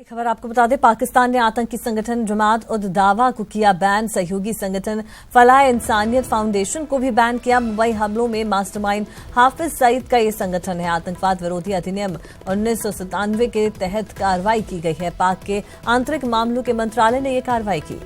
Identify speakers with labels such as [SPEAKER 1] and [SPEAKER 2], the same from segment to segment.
[SPEAKER 1] खबर आपको बता दें, पाकिस्तान ने आतंकी संगठन जमात उद दावा को किया बैन। सहयोगी संगठन फलाह इंसानियत फाउंडेशन को भी बैन किया। मुंबई हमलों में मास्टरमाइंड हाफिज सईद का ये संगठन है। आतंकवाद विरोधी अधिनियम 1997 के तहत कार्रवाई की गई है। पाक के आंतरिक मामलों के मंत्रालय ने ये कार्रवाई की।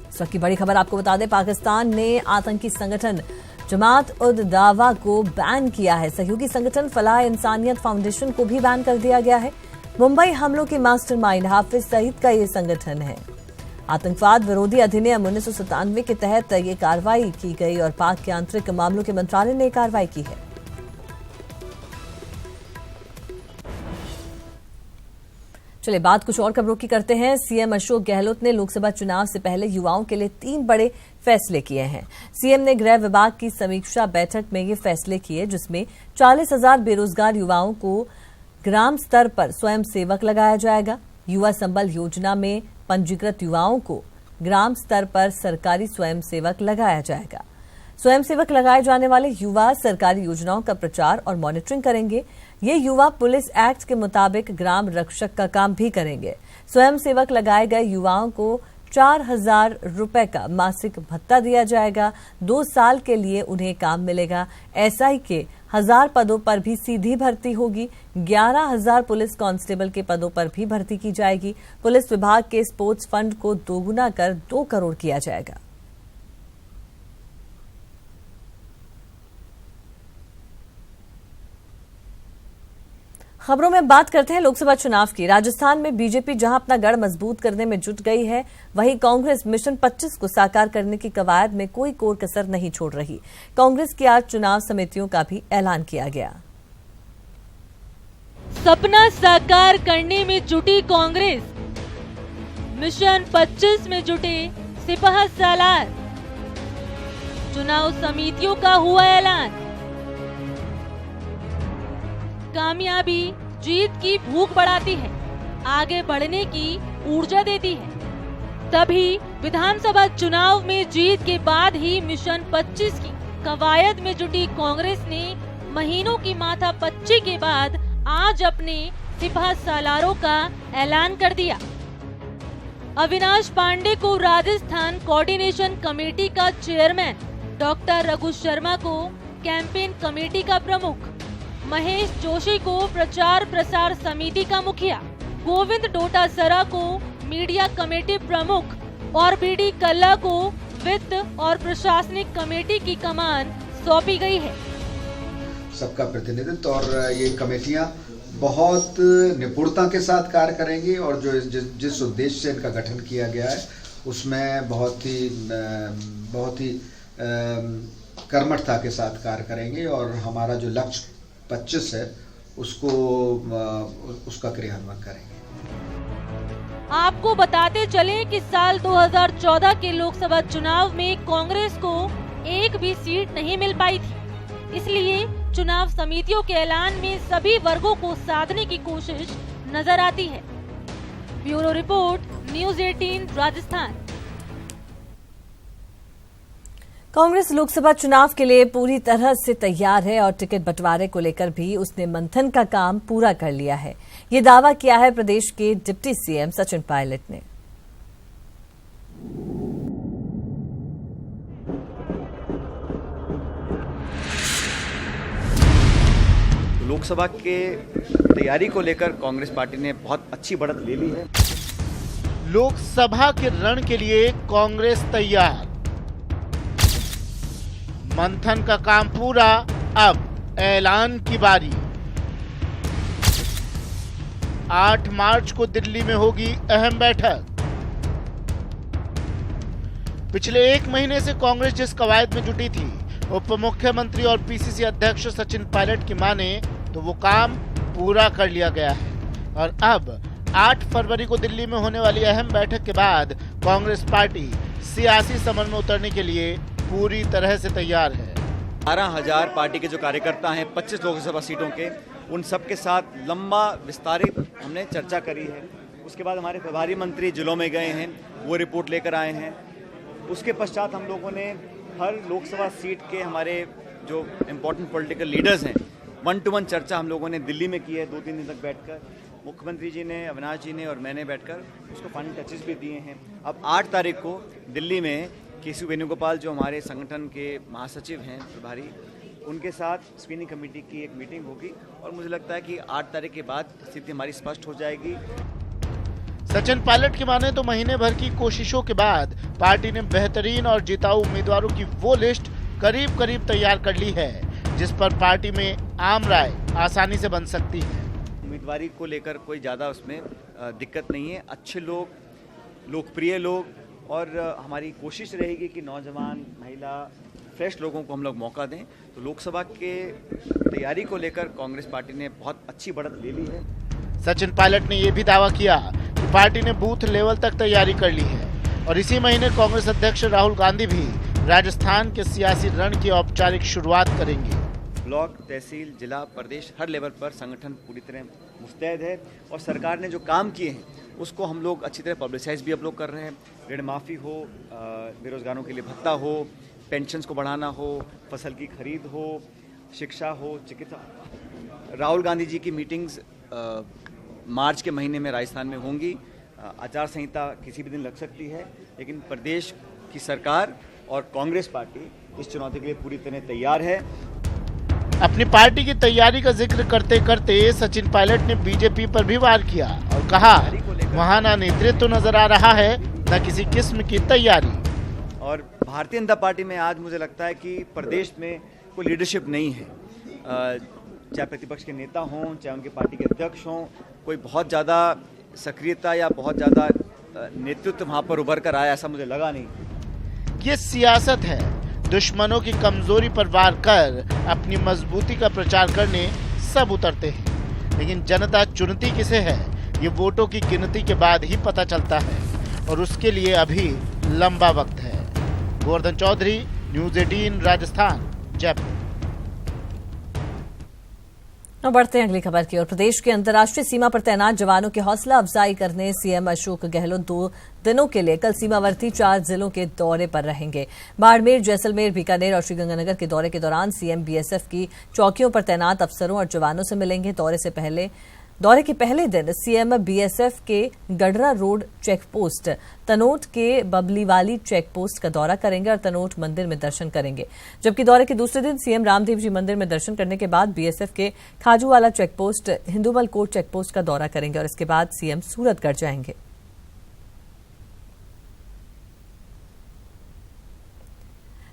[SPEAKER 1] इस वक्त की बड़ी खबर आपको बता दें, पाकिस्तान ने आतंकी संगठन जमात उद दावा को बैन किया है। सहयोगी संगठन फलाह इंसानियत फाउंडेशन को भी बैन कर दिया गया है। मुंबई हमलों के मास्टरमाइंड हाफिज सईद का ये संगठन है। आतंकवाद विरोधी अधिनियम 1997 के तहत ये कार्रवाई की गई और पाक के आंतरिक मामलों के मंत्रालय ने कार्रवाई की है। चलिए बात कुछ और खबरों की करते हैं। सीएम अशोक गहलोत ने लोकसभा चुनाव से पहले युवाओं के लिए 3 बड़े फैसले किए हैं। सीएम ने गृह विभाग की समीक्षा बैठक में ये फैसले किए, जिसमें 40,000 बेरोजगार युवाओं को ग्राम स्तर पर स्वयं सेवक लगाया जाएगा। युवा संबल योजना में पंजीकृत युवाओं को ग्राम स्तर पर सरकारी स्वयं सेवक लगाया जाएगा। स्वयंसेवक लगाए जाने वाले युवा सरकारी योजनाओं का प्रचार और मॉनिटरिंग करेंगे। ये युवा पुलिस एक्ट के मुताबिक ग्राम रक्षक का काम भी करेंगे। स्वयंसेवक लगाए गए युवाओं को 4,000 रुपए का मासिक भत्ता दिया जाएगा। 2 साल के लिए उन्हें काम मिलेगा। एसआई के 1000 पदों पर भी सीधी भर्ती होगी। 11,000 पुलिस कांस्टेबल के पदों पर भी भर्ती की जाएगी। पुलिस विभाग के स्पोर्ट्स फंड को दोगुना कर 2 करोड़ किया जाएगा। खबरों में बात करते हैं लोकसभा चुनाव की। राजस्थान में बीजेपी जहां अपना गढ़ मजबूत करने में जुट गई है, वहीं कांग्रेस मिशन 25 को साकार करने की कवायद में कोई कोर कसर नहीं छोड़ रही। कांग्रेस की आज चुनाव समितियों का भी ऐलान किया गया।
[SPEAKER 2] सपना साकार करने में जुटी कांग्रेस, मिशन 25 में जुटे सिपह सालार। चुनाव समितियों का हुआ ऐलान। कामयाबी जीत की भूख बढ़ाती है, आगे बढ़ने की ऊर्जा देती है। तभी विधानसभा चुनाव में जीत के बाद ही मिशन 25 की कवायद में जुटी कांग्रेस ने महीनों की माथापच्ची के बाद आज अपने सिपह सालारों का ऐलान कर दिया। अविनाश पांडे को राजस्थान कोऑर्डिनेशन कमेटी का चेयरमैन, डॉक्टर रघु शर्मा को कैंपेन कमेटी का प्रमुख, महेश जोशी को प्रचार प्रसार समिति का मुखिया, गोविंद डोटासरा को मीडिया कमेटी प्रमुख और बीडी कल्ला को वित्त और प्रशासनिक कमेटी की कमान सौंपी गई है।
[SPEAKER 3] सबका प्रतिनिधित्व और ये कमेटियां बहुत निपुणता के साथ कार्य करेंगी और जो जिस उद्देश्य से इनका गठन किया गया है उसमें बहुत ही कर्मठता के साथ कार्य करेंगे और हमारा जो लक्ष्य 25 है उसका क्रियान्वयन करेंगे।
[SPEAKER 2] आपको बताते चले कि साल 2014 के लोकसभा चुनाव में कांग्रेस को एक भी सीट नहीं मिल पाई थी। इसलिए चुनाव समितियों के ऐलान में सभी वर्गों को साधने की कोशिश नजर आती है। Bureau report, news 18 Rajasthan.
[SPEAKER 1] Congress Lok Sabha चुनाव के लिए पूरी तरह से तैयार है और टिकट बंटवारे को लेकर भी उसने मंथन का काम पूरा कर लिया है। ये दावा किया है प्रदेश के डिप्टी सीएम सचिन पायलट ने।
[SPEAKER 4] लोकसभा के तैयारी को लेकर कांग्रेस पार्टी ने बहुत अच्छी बढ़त ले ली है।
[SPEAKER 5] लोकसभा के रण के लिए कांग्रेस तैयार, मंथन का काम पूरा, अब ऐलान की बारी। 8 मार्च को दिल्ली में होगी अहम बैठक। पिछले 1 महीने से कांग्रेस जिस कवायद में जुटी थी, उप मुख्यमंत्री और पीसीसी अध्यक्ष सचिन पायलट की माने तो वो काम पूरा कर लिया गया है और अब 8 फरवरी को दिल्ली में होने वाली अहम बैठक के बाद कांग्रेस पार्टी सियासी समर में उतरने के लिए पूरी तरह से तैयार है।
[SPEAKER 4] 12,000 पार्टी के जो कार्यकर्ता हैं 25 लोकसभा सीटों के, उन सब के साथ लंबा विस्तारित हमने चर्चा करी है। उसके बाद हमारे प्रभारी मंत्री जिलों में गए हैं, वो रिपोर्ट लेकर आए हैं। उसके पश्चात हम लोगों ने हर लोकसभा सीट के हमारे जो इम्पोर्टेंट पॉलिटिकल लीडर्स हैं, 1-to-1 चर्चा हम लोगों ने दिल्ली में की है 2-3 दिन तक बैठकर। मुख्यमंत्री जी ने, अविनाश जी ने और मैंने बैठकर उसको फाइनल टचेस भी दिए हैं। अब 8 तारीख को दिल्ली में केसी वेणुगोपाल जो हमारे संगठन के महासचिव हैं प्रभारी, उनके साथ स्क्रीनिंग कमेटी की एक मीटिंग होगी और मुझे लगता है कि 8 तारीख के बाद स्थिति हमारी स्पष्ट हो जाएगी।
[SPEAKER 5] सचिन पायलट की माने तो महीने भर की कोशिशों के बाद पार्टी ने बेहतरीन और जिताऊ उम्मीदवारों की वो लिस्ट करीब करीब तैयार कर ली है, जिस पर पार्टी में आम राय आसानी से बन सकती है।
[SPEAKER 4] उम्मीदवारी को लेकर कोई ज़्यादा उसमें दिक्कत नहीं है। अच्छे लोग, लोकप्रिय लोग और हमारी कोशिश रहेगी कि नौजवान, महिला, फ्रेश लोगों को हम लोग मौका दें। तो लोकसभा के तैयारी को लेकर कांग्रेस पार्टी ने बहुत अच्छी बढ़त ले ली है।
[SPEAKER 5] सचिन पायलट ने यह भी दावा किया कि पार्टी ने बूथ लेवल तक तैयारी कर ली है और इसी महीने कांग्रेस अध्यक्ष राहुल गांधी भी राजस्थान के सियासी रण की औपचारिक शुरुआत करेंगे।
[SPEAKER 4] ब्लॉक, तहसील, जिला, प्रदेश हर लेवल पर संगठन पूरी तरह मुस्तैद है और सरकार ने जो काम किए हैं उसको हम लोग अच्छी तरह पब्लिसाइज भी अब लोग कर रहे हैं। ऋण माफ़ी हो, बेरोजगारों के लिए भत्ता हो, पेंशन्स को बढ़ाना हो, फसल की खरीद हो, शिक्षा हो, चिकित्सा। राहुल गांधी जी की मीटिंग्स मार्च के महीने में राजस्थान में होंगी। आचार संहिता किसी भी दिन लग सकती है, लेकिन प्रदेश की सरकार और कांग्रेस पार्टी इस चुनौती के लिए पूरी तरह तैयार है।
[SPEAKER 5] अपनी पार्टी की तैयारी का जिक्र करते करते सचिन पायलट ने बीजेपी पर भी वार किया और कहा, वहां ना नेतृत्व नजर आ रहा है न किसी किस्म की तैयारी।
[SPEAKER 4] और भारतीय जनता पार्टी में आज मुझे लगता है कि प्रदेश में कोई लीडरशिप नहीं है। चाहे प्रतिपक्ष के नेता हों, चाहे उनके पार्टी के अध्यक्ष हों, कोई बहुत ज़्यादा सक्रियता या बहुत ज़्यादा नेतृत्व वहाँ पर उभर कर आया ऐसा मुझे लगा नहीं।
[SPEAKER 5] ये सियासत है, दुश्मनों की कमजोरी पर वार कर अपनी मजबूती का प्रचार करने सब उतरते हैं, लेकिन जनता चुनती किसे है ये वोटों की गिनती के बाद ही पता चलता है और उसके लिए अभी लंबा वक्त है। गोवर्धन चौधरी, न्यूज़ 18 राजस्थान, जयपुर।
[SPEAKER 1] अब बढ़ते हैं अगली खबर की ओर। प्रदेश के अंतर्राष्ट्रीय सीमा पर तैनात जवानों की हौसला अफजाई करने सीएम अशोक गहलोत 2 दिनों के लिए कल सीमावर्ती 4 जिलों के दौरे पर रहेंगे। बाड़मेर, जैसलमेर, बीकानेर और श्रीगंगानगर के दौरे के दौरान सीएम बीएसएफ की चौकियों पर तैनात अफसरों और जवानों से मिलेंगे। दौरे के पहले दिन सीएम बीएसएफ के गडरा रोड चेकपोस्ट, तनोट के बबलीवाली चेकपोस्ट का दौरा करेंगे और तनोट मंदिर में दर्शन करेंगे। जबकि दौरे के दूसरे दिन सीएम रामदेव जी मंदिर में दर्शन करने के बाद बीएसएफ के Khajuwala checkpost, Hindumalkot checkpost का दौरा करेंगे और इसके बाद सीएम सूरतगढ़ जाएंगे।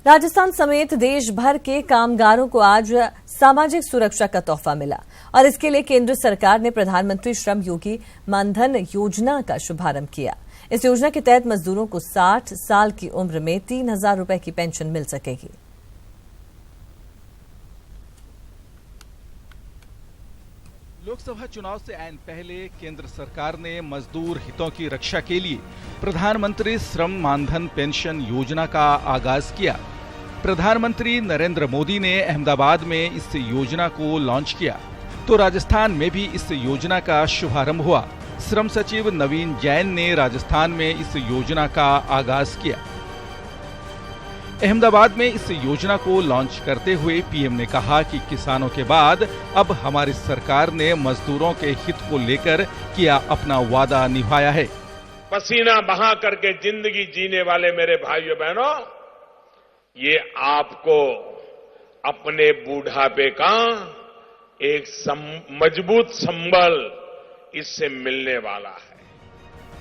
[SPEAKER 1] राजस्थान समेत देश भर के कामगारों को आज सामाजिक सुरक्षा का तोहफा मिला और इसके लिए केंद्र सरकार ने प्रधानमंत्री श्रम योगी मानधन योजना का शुभारंभ किया। इस योजना के तहत मजदूरों को 60 साल की उम्र में 3,000 रुपए की पेंशन मिल सकेगी।
[SPEAKER 6] लोकसभा चुनाव से ऐन पहले केंद्र सरकार ने मजदूर हितों की रक्षा के लिए प्रधानमंत्री श्रम मानधन पेंशन योजना का आगाज किया। प्रधानमंत्री नरेंद्र मोदी ने अहमदाबाद में इस योजना को लॉन्च किया तो राजस्थान में भी इस योजना का शुभारंभ हुआ। श्रम सचिव नवीन जैन ने राजस्थान में इस योजना का आगाज किया। अहमदाबाद में इस योजना को लॉन्च करते हुए पीएम ने कहा कि किसानों के बाद अब हमारी सरकार ने मजदूरों के हित को लेकर किया अपना वादा निभाया है।
[SPEAKER 7] पसीना बहा करके जिंदगी जीने वाले मेरे भाइयों बहनों, ये आपको अपने बुढ़ापे का एक मजबूत संबल इससे मिलने वाला है।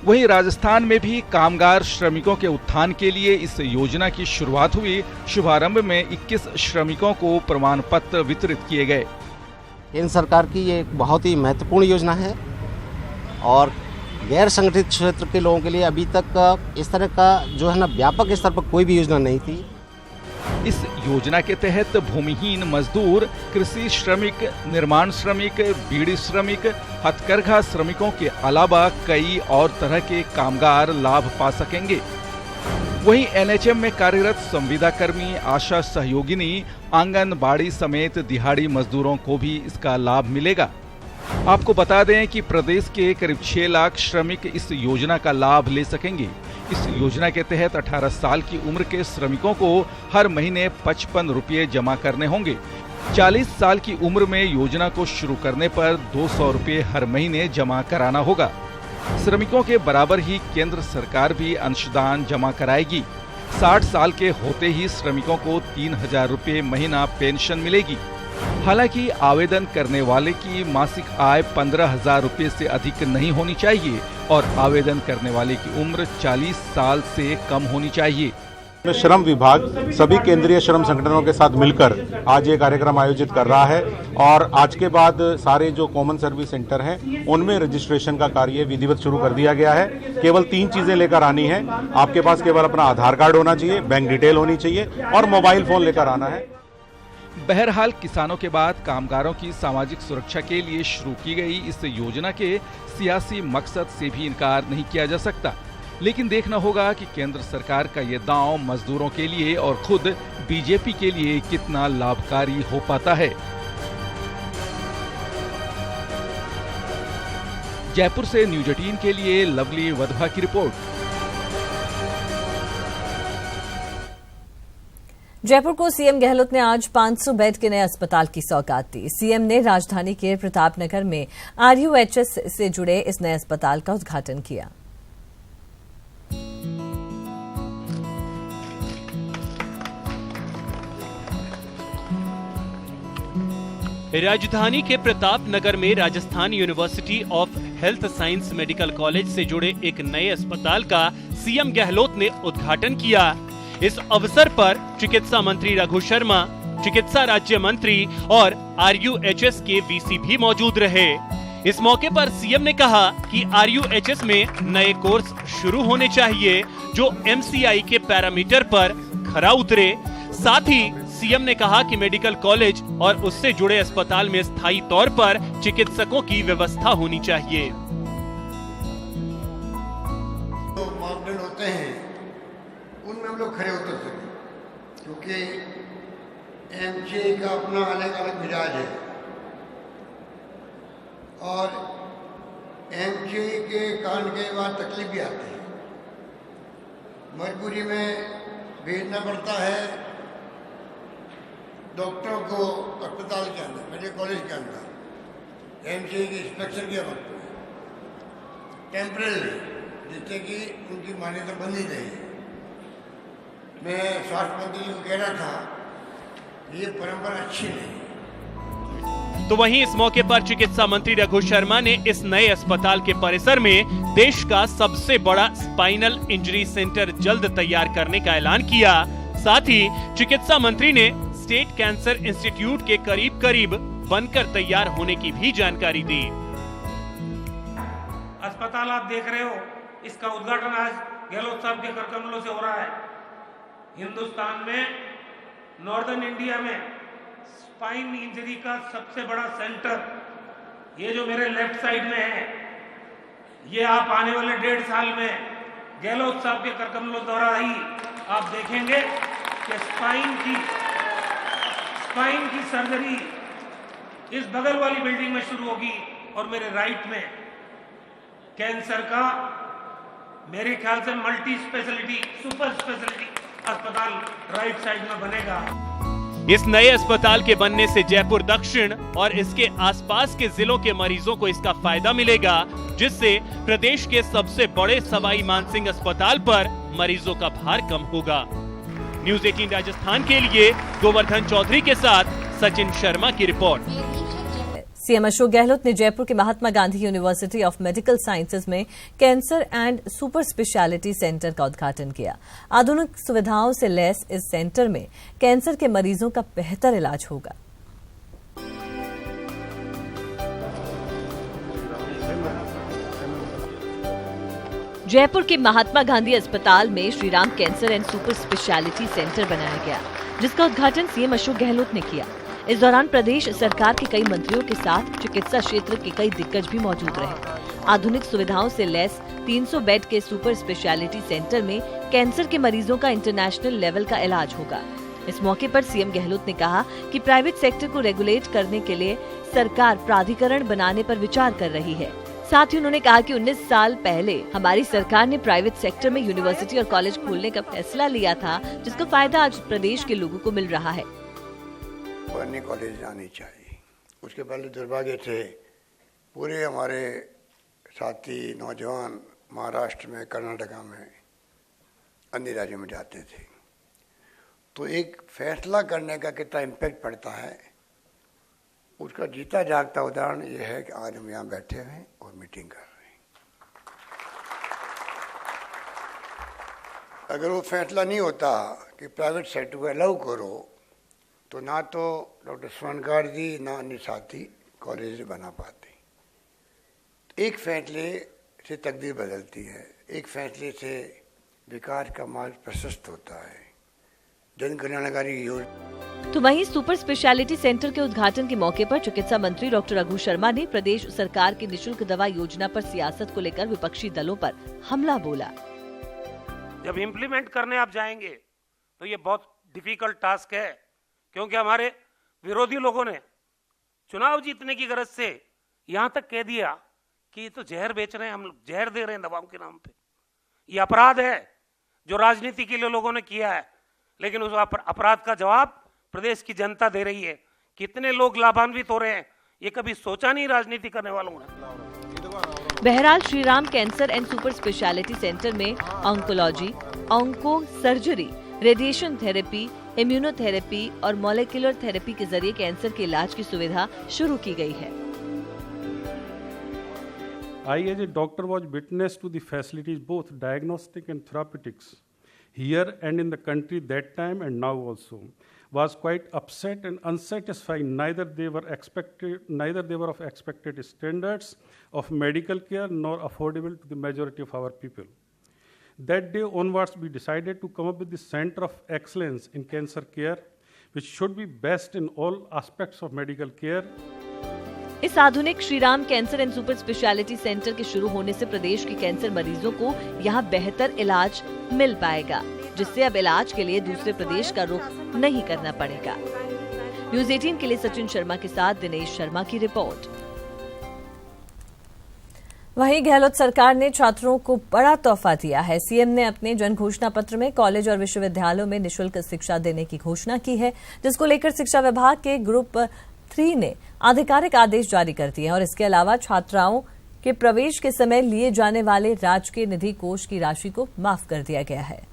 [SPEAKER 6] वहीं राजस्थान में भी कामगार श्रमिकों के उत्थान के लिए इस योजना की शुरुआत हुई। शुभारंभ में 21 श्रमिकों को प्रमाण पत्र वितरित किए गए।
[SPEAKER 8] केंद्र सरकार की ये एक बहुत ही महत्वपूर्ण योजना है और गैर संगठित क्षेत्र के लोगों के लिए अभी तक इस तरह का जो है ना व्यापक स्तर पर कोई भी योजना नहीं थी।
[SPEAKER 6] इस योजना के तहत भूमिहीन मजदूर, कृषि श्रमिक, निर्माण श्रमिक, बीड़ी श्रमिक, हथकरघा श्रमिकों के अलावा कई और तरह के कामगार लाभ पा सकेंगे। वहीं एनएचएम में कार्यरत संविदा कर्मी, आशा सहयोगिनी, आंगनबाड़ी समेत दिहाड़ी मजदूरों को भी इसका लाभ मिलेगा। आपको बता दें कि प्रदेश के करीब 6 लाख श्रमिक इस योजना का लाभ ले सकेंगे। इस योजना के तहत 18 साल की उम्र के श्रमिकों को हर महीने 55 रुपये जमा करने होंगे। 40 साल की उम्र में योजना को शुरू करने पर 200 रुपये हर महीने जमा कराना होगा। श्रमिकों के बराबर ही केंद्र सरकार भी अंशदान जमा कराएगी। 60 साल के होते ही श्रमिकों को 3000 रुपये महीना पेंशन मिलेगी। हालांकि आवेदन करने वाले की मासिक आय 15,000 रुपये से अधिक नहीं होनी चाहिए और आवेदन करने वाले की उम्र 40 साल से कम होनी चाहिए।
[SPEAKER 9] श्रम विभाग सभी केंद्रीय श्रम संगठनों के साथ मिलकर आज ये कार्यक्रम आयोजित कर रहा है और आज के बाद सारे जो कॉमन सर्विस सेंटर हैं उनमें रजिस्ट्रेशन का कार्य विधिवत शुरू कर दिया गया है। केवल 3 चीजें लेकर आनी है। आपके पास केवल अपना आधार कार्ड होना चाहिए, बैंक डिटेल होनी चाहिए और मोबाइल फोन लेकर आना है।
[SPEAKER 6] बहरहाल किसानों के बाद कामगारों की सामाजिक सुरक्षा के लिए शुरू की गई इस योजना के सियासी मकसद से भी इनकार नहीं किया जा सकता, लेकिन देखना होगा कि केंद्र सरकार का ये दांव मजदूरों के लिए और खुद बीजेपी के लिए कितना लाभकारी हो पाता है। जयपुर से न्यूज 18 के लिए लवली वधवा की रिपोर्ट।
[SPEAKER 1] जयपुर को सीएम गहलोत ने आज 500 बेड के नए अस्पताल की सौगात दी। सीएम ने राजधानी के प्रतापनगर में RUHS से जुड़े इस नए अस्पताल का उद्घाटन किया।
[SPEAKER 10] राजधानी के प्रताप नगर में Rajasthan university of health science medical college से जुड़े एक नए अस्पताल का सीएम गहलोत ने उद्घाटन किया। इस अवसर पर चिकित्सा मंत्री रघु शर्मा, चिकित्सा राज्य मंत्री और RUHS के VC भी मौजूद रहे। इस मौके पर सीएम ने कहा कि RUHS में नए कोर्स शुरू होने चाहिए जो MCI के पैरामीटर पर खरा उतरे। साथ ही सीएम ने कहा कि मेडिकल कॉलेज और उससे जुड़े अस्पताल में स्थायी तौर पर चिकित्सकों की व्यवस्था होनी चाहिए।
[SPEAKER 11] जो मापदंड होते हैं उनमें हम लोग खरे उतर सकें, क्योंकि MCI का अपना अलग अलग मिजाज है और MCI के कांड के बाद तकलीफ भी आती है। मजबूरी में भेजना पड़ता है डॉक्टरों को अस्पताल के अंदर, मेडिकल कॉलेज के अंदर MCI की इंस्पेक्शन के वक्त में टेम्परेरी, जिससे कि उनकी मान्यता बनी रही। मैं स्वास्थ्य मंत्री जी को कह रहा था ये परंपरा अच्छी नहीं।
[SPEAKER 10] तो वहीं इस मौके पर चिकित्सा मंत्री रघु शर्मा ने इस नए अस्पताल के परिसर में देश का सबसे बड़ा स्पाइनल इंजरी सेंटर जल्द तैयार करने का ऐलान किया। साथ ही चिकित्सा मंत्री ने स्टेट कैंसर इंस्टीट्यूट के करीब करीब बनकर तैयार होने की भी जानकारी दी।
[SPEAKER 12] अस्पताल आप देख रहे हो, इसका उद्घाटन आज गहलोत साहब के कर कमलों से हो रहा है। हिंदुस्तान में नॉर्दर्न इंडिया में स्पाइन इंजरी का सबसे बड़ा सेंटर ये जो मेरे लेफ्ट साइड में है, ये आप आने वाले 1.5 साल में गहलोत साहब के कर कमलों द्वारा ही आप देखेंगे कि स्पाइन की सर्जरी इस बगल वाली बिल्डिंग में शुरू होगी और मेरे राइट में कैंसर का मेरे ख्याल से मल्टी स्पेशलिटी, सुपर स्पेशलिटी अस्पताल राइट साइड में बनेगा।
[SPEAKER 10] इस नए अस्पताल के बनने से जयपुर दक्षिण और इसके आसपास के जिलों के मरीजों को इसका फायदा मिलेगा, जिससे प्रदेश के सबसे बड़े सवाई मानसिंह अस्पताल पर मरीजों का भार कम होगा। न्यूज 18 राजस्थान के लिए गोवर्धन चौधरी के साथ सचिन शर्मा की रिपोर्ट।
[SPEAKER 1] सीएम अशोक गहलोत ने जयपुर के Mahatma Gandhi university of medical sciences में cancer and super speciality centre का उद्घाटन किया। आधुनिक सुविधाओं से लैस इस सेंटर में कैंसर के मरीजों का बेहतर इलाज होगा। जयपुर के महात्मा गांधी अस्पताल में Shriram cancer and super speciality centre बनाया गया, जिसका उद्घाटन सीएम अशोक गहलोत ने किया। इस दौरान प्रदेश सरकार के कई मंत्रियों के साथ चिकित्सा क्षेत्र के कई दिग्गज भी मौजूद रहे। आधुनिक सुविधाओं से लैस 300 बेड के सुपर स्पेशलिटी सेंटर में कैंसर के मरीजों का इंटरनेशनल लेवल का इलाज होगा। इस मौके पर सीएम गहलोत ने कहा कि प्राइवेट सेक्टर को रेगुलेट करने के लिए सरकार प्राधिकरण बनाने पर विचार कर रही है। साथ ही उन्होंने कहा कि 19 साल पहले हमारी सरकार ने प्राइवेट सेक्टर में यूनिवर्सिटी और कॉलेज खोलने का फैसला लिया था, जिसका फायदा आज प्रदेश के लोगों को मिल रहा है।
[SPEAKER 11] पढ़ने कॉलेज आनी चाहिए। उसके पहले दुर्भाग्य थे, पूरे हमारे साथी नौजवान महाराष्ट्र में, कर्नाटका में, अन्य राज्यों में जाते थे। तो एक फैसला करने का कितना इम्पैक्ट पड़ता है, उसका जीता जागता उदाहरण ये है कि आज हम यहाँ बैठे हैं और मीटिंग कर रहे हैं। अगर वो फैसला नहीं होता कि प्राइवेट सेक्टर को अलाउ करो, तो ना तो डॉक्टर स्वर्णकार जी ना अन्य साथी कॉलेज बना पाते। एक फैसले से तकदीर बदलती है, एक फैसले से विकास का मार्ग प्रशस्त होता है। जन कल्याणकारी योजना।
[SPEAKER 1] तो वहीं सुपर स्पेशलिटी सेंटर के उद्घाटन के मौके पर चिकित्सा मंत्री डॉक्टर रघु शर्मा ने प्रदेश सरकार की निःशुल्क दवा योजना पर सियासत को लेकर विपक्षी दलों पर हमला बोला।
[SPEAKER 12] जब इम्प्लीमेंट करने आप जाएंगे तो ये बहुत डिफिकल्ट टास्क है, क्योंकि हमारे विरोधी लोगों ने चुनाव जीतने की गरज से यहाँ तक कह दिया कि तो जहर बेच रहे हैं, हम जहर दे रहे हैं दवाओं के नाम पे। ये अपराध है जो राजनीति के लिए लोगों ने किया है, लेकिन उस अपराध का जवाब प्रदेश की जनता दे रही है। कितने लोग लाभान्वित हो रहे हैं, ये कभी सोचा नहीं राजनीति करने वालों ने।
[SPEAKER 1] बहरहाल Shriram cancer and super speciality centre में oncology, onco surgery, radiation therapy, immunotherapy और मॉलिक्यूलर थेरेपी के जरिए कैंसर के इलाज की सुविधा शुरू की गई है।
[SPEAKER 13] I as a doctor was witness to the facilities, both diagnostic and therapeutics, here and in the country that time and now also, was quite upset and unsatisfied. Neither they were of expected standards of medical care nor affordable to the majority of our people. That day onwards, we decided to come up with the Center of Excellence in Cancer Care, which should be best in all aspects of medical care.
[SPEAKER 1] इस आधुनिक Shriram cancer and super speciality centre के शुरू होने से प्रदेश के cancer मरीजों को यहां बेहतर इलाज मिल पाएगा, जिससे अब इलाज के लिए दूसरे प्रदेश का रुख नहीं करना पड़ेगा। न्यूज़ 18 के लिए सचिन शर्मा के साथ दिनेश शर्मा की रिपोर्ट। वहीं गहलोत सरकार ने छात्रों को बड़ा तोहफा दिया है। सीएम ने अपने जन घोषणा पत्र में कॉलेज और विश्वविद्यालयों में निःशुल्क शिक्षा देने की घोषणा की है, जिसको लेकर शिक्षा विभाग के ग्रुप 3 ने आधिकारिक आदेश जारी कर दिए हैं और इसके अलावा छात्राओं के प्रवेश के समय लिए जाने वाले राजकीय निधि कोष की राशि को माफ कर दिया गया है।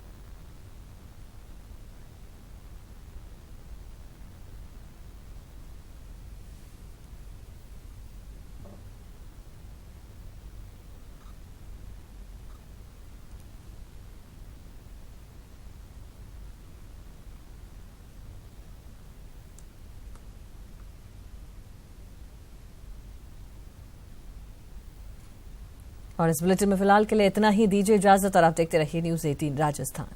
[SPEAKER 1] और इस बुलेटिन में फिलहाल के लिए इतना ही। दीजिए इजाजत और आप देखते रहिए न्यूज़ 18 राजस्थान।